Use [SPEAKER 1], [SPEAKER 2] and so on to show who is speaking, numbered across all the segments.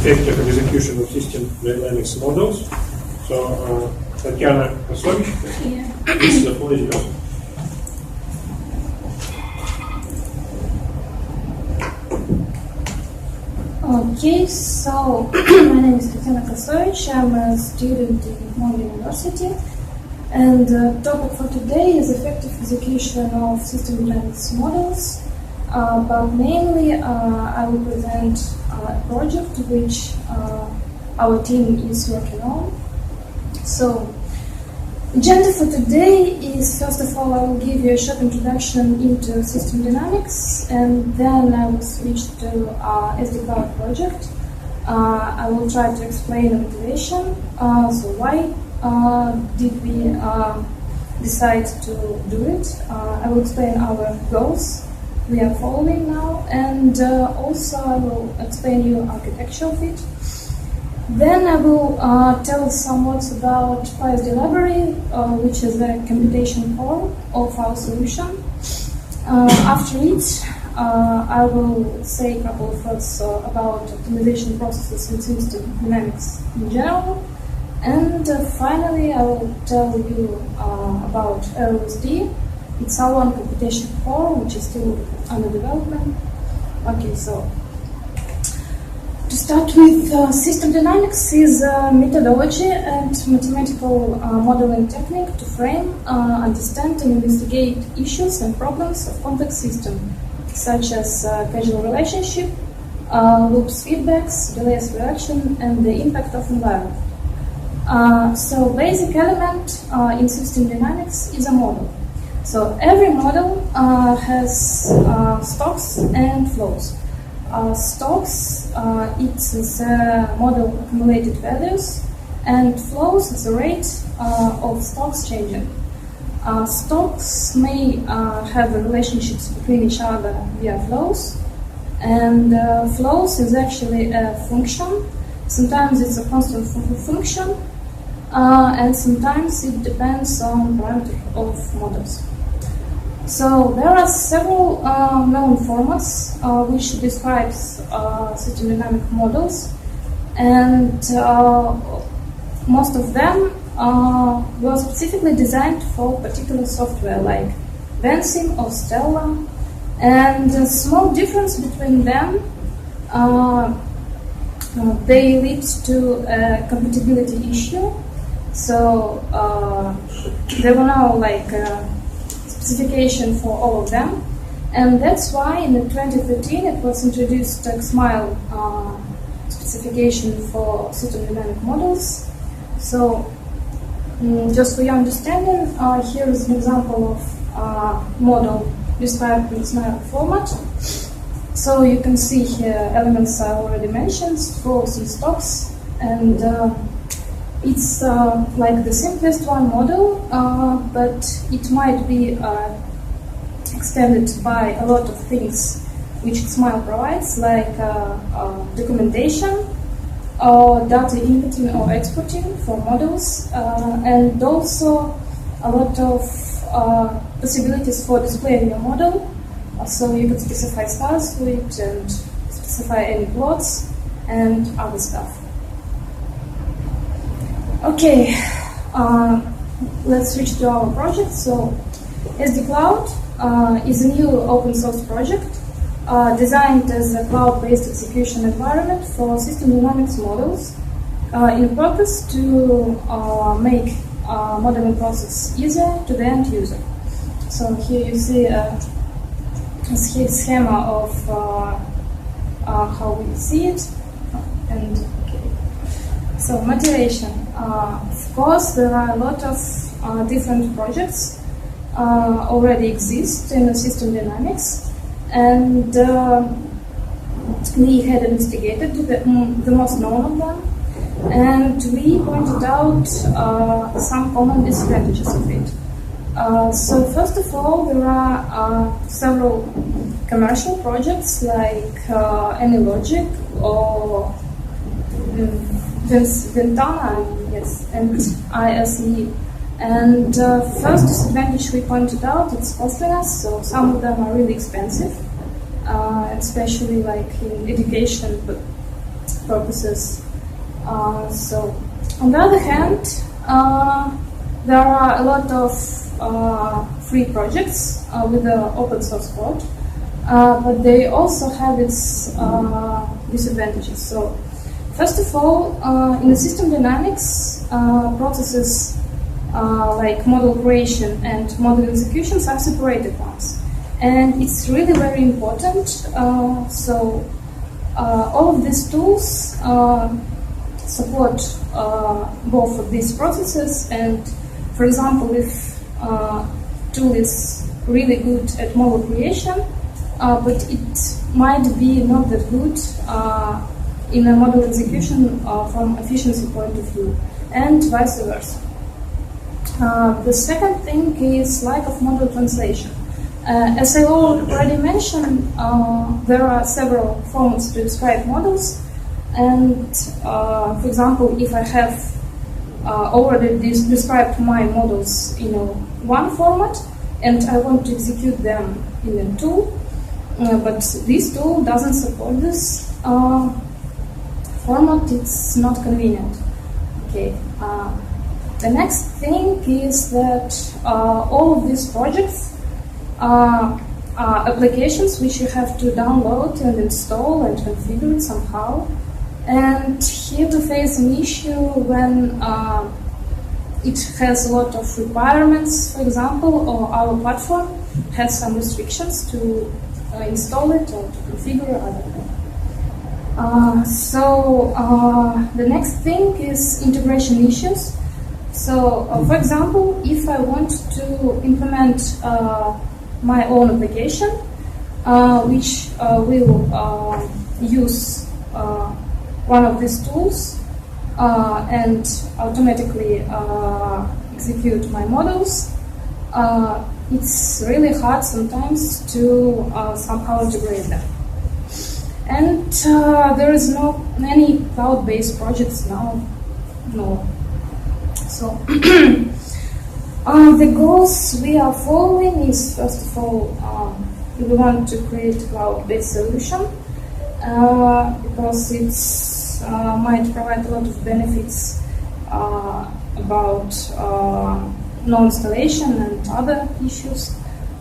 [SPEAKER 1] effective execution of system dynamics models. So, Tatiana Kosovich, this is the floor is yours.
[SPEAKER 2] Okay, so my name is Tatiana Kosovich. I'm a student in Bonn University, and the topic for today is effective execution of system dynamics models. But mainly, I will present a project which our team is working on. So, agenda for today is, first of all, I will give you a short introduction into system dynamics, and then I will switch to sdCloud project. I will try to explain the motivation, so why did we decide to do it. I will explain our goals we are following now, and also I will explain you architectural fit. Then I will tell some words about PSD library, which is the computation core of our solution. After it, I will say a couple of words about optimization processes in system dynamics in general. And finally, I will tell you about LSD. It's our own computation core, which is still under development. Okay, so to start with, system dynamics is a methodology and mathematical modeling technique to frame, understand, and investigate issues and problems of complex systems, such as causal relationship, loops, feedbacks, delays reaction, and the impact of environment. So, basic element in system dynamics is a model. So every model has stocks and flows. Stocks, it's the model accumulated values, and flows is the rate of stocks changing. Stocks may have relationships between each other via flows, and flows is actually a function. Sometimes it's a constant function, and sometimes it depends on parameter of models. So there are several known formats which describes system dynamic models, and most of them were specifically designed for particular software like Vensim or Stella, and a small difference between them, they lead to a compatibility issue. So there were now like specification for all of them, and that's why in 2013 it was introduced XML specification for system dynamic models. So just for your understanding, here is an example of model described in XML format. So you can see here elements I already mentioned, flows and stocks, and it's like the simplest one model, but it might be extended by a lot of things which XML provides, like documentation, or data inputting or exporting for models, and also a lot of possibilities for displaying your model. So you could specify styles for it and specify any plots and other stuff. Okay, let's switch to our project. So, sdCloud is a new open source project designed as a cloud-based execution environment for system dynamics models in purpose to make modeling process easier to the end user. So here you see a schema of how we see it, and okay. So motivation. Of course, there are a lot of different projects already exist in system dynamics, and we had investigated the most known of them, and we pointed out some common disadvantages of it. So first of all, there are several commercial projects like AnyLogic or Ventana, yes, and ISE. And first disadvantage we pointed out, it's costliness. So some of them are really expensive, especially like in education, but purposes. So, on the other hand, there are a lot of free projects with the open source code, but they also have its disadvantages. So, first of all, in the system dynamics, processes like model creation and model executions are separated ones. And it's really very important. So all of these tools support both of these processes. And for example, if tool is really good at model creation, but it might be not that good in a model execution from efficiency point of view, and vice versa. The second thing is lack of model translation. As I already mentioned, there are several formats to describe models, and for example, if I have already described my models in one format and I want to execute them in a tool, but this tool doesn't support this format, it's not convenient. Okay. The next thing is that all of these projects are applications which you have to download and install and configure it somehow. And here we face an issue when it has a lot of requirements, for example, or our platform has some restrictions to install it or to configure other things. The next thing is integration issues. So, for example, if I want to implement my own application, which will use one of these tools and automatically execute my models, it's really hard sometimes to somehow integrate them. And there is no any cloud-based projects now. No. So the goals we are following is, first of all, we want to create a cloud-based solution because it might provide a lot of benefits about no installation and other issues.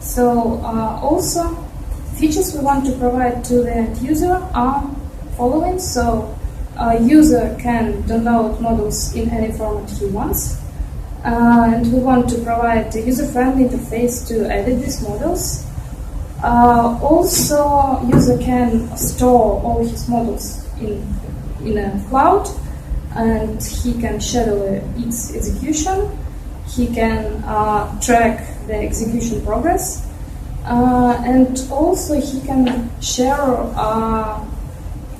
[SPEAKER 2] So also features we want to provide to the end user are following. So a user can download models in any format he wants, and we want to provide a user-friendly interface to edit these models. Also, user can store all his models in a cloud, and he can schedule its execution. He can track the execution progress, and also he can share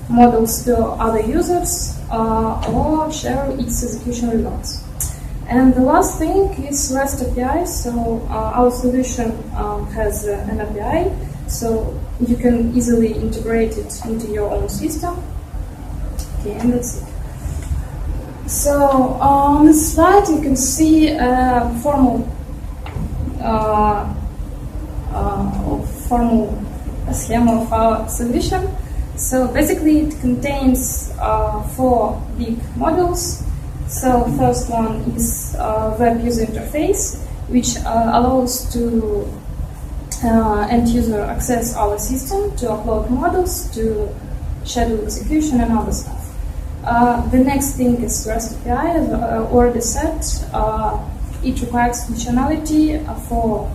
[SPEAKER 2] models to other users or share its execution results. And the last thing is REST API. So our solution has an API, so you can easily integrate it into your own system. Okay, and that's it. So on this slide you can see a formal schema of our solution. So basically it contains 4 big modules. So first one is web user interface, which allows to end user access our system to upload models, to schedule execution and other stuff. The next thing is REST API, as I already said. It requires functionality for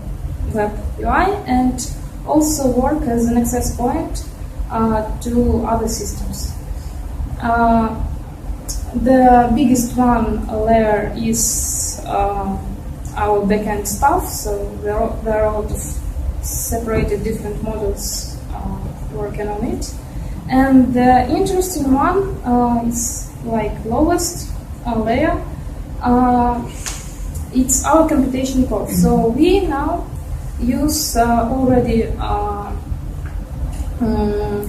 [SPEAKER 2] web UI and also work as an access point to other systems. The biggest one layer is our backend stuff, so there are a lot of separated different models working on it. And the interesting one is like lowest layer. It's our computation core. So we now use already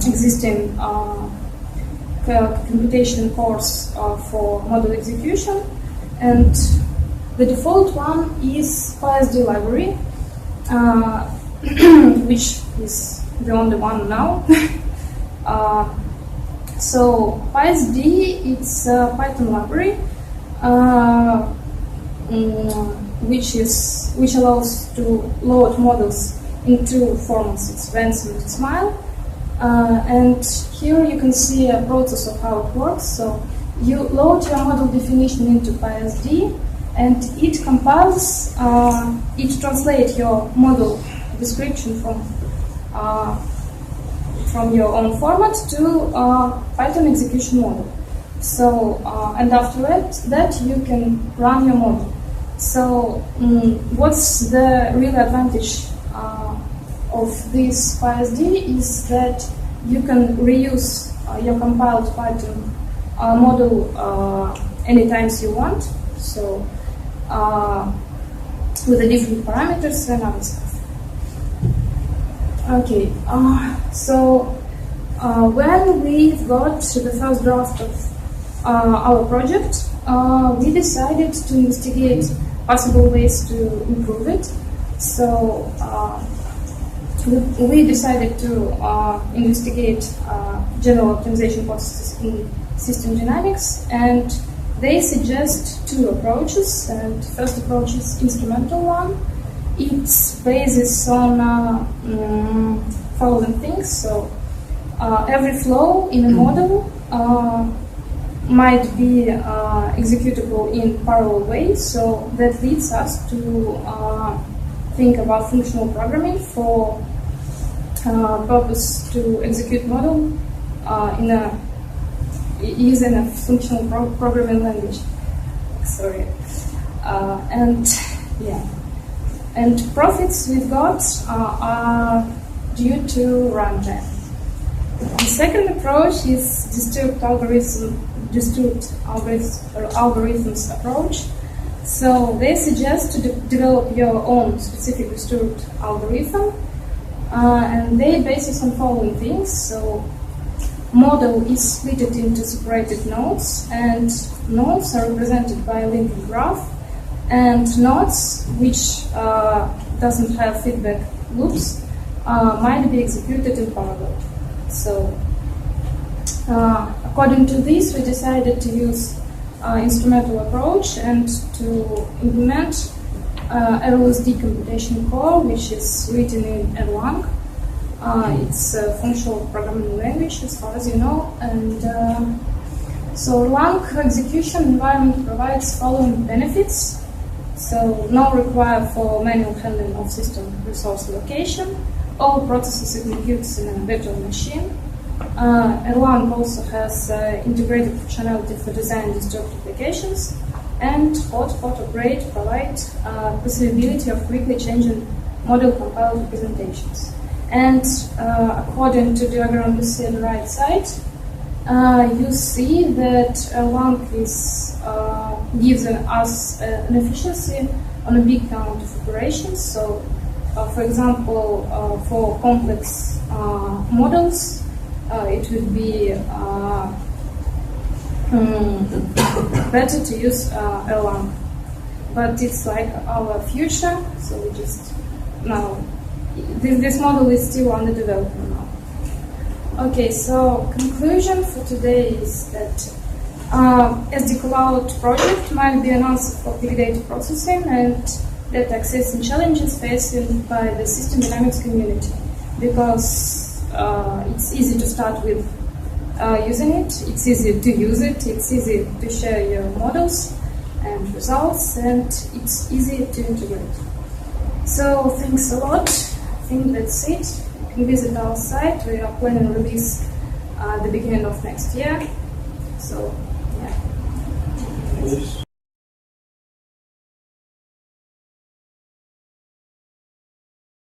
[SPEAKER 2] existing computation cores for model execution, and the default one is FSD library, which is the only one now. So PySD, it's a Python library which allows to load models in two formats. It's Vance and Smile. And here you can see a process of how it works. So you load your model definition into PySD, and it compiles, it translates your model description from your own format to Python execution model. So, and after that you can run your model. So, what's the real advantage of this PySD is that you can reuse your compiled Python model anytime you want. So, with the different parameters and other stuff. Okay, so when we got the first draft of our project, we decided to investigate possible ways to improve it. So we decided to investigate general optimization processes in system dynamics, and they suggest two approaches. And first approach is instrumental one. It's basis on following things. So every flow in a model might be executable in parallel ways. So that leads us to think about functional programming for purpose to execute model using a functional programming language. Sorry, and profits we've got are due to runtime. The second approach is distributed algorithms approach. So they suggest to develop your own specific distributed algorithm, and they basis on following things. So model is split into separated nodes, and nodes are represented by a linked graph, and nodes which doesn't have feedback loops might be executed in parallel. So according to this, we decided to use instrumental approach and to implement LSD computation core, which is written in Erlang. It's a functional programming language, as far as you know. And so Erlang execution environment provides following benefits. So no require for manual handling of system resource allocation. All processes executes in a virtual machine. Erlang also has integrated functionality for design distributed applications, and hot upgrade provide possibility of quickly changing model compiled representations. And according to the diagram you see on the right side, you see that Erlang gives us an efficiency on a big count of operations. So, for example, for complex models, it would be better to use Erlang. But it's like our future, so we just now, this model is still under development now. Okay, so conclusion for today is that sdCloud project might be an answer for big data processing and data accessing challenges faced by the system dynamics community, because it's easy to start with using it, it's easy to use it, it's easy to share your models and results, and it's easy to integrate. So thanks a lot. I think that's it. You can visit our site. We are planning to release at the beginning of next year. So, yeah.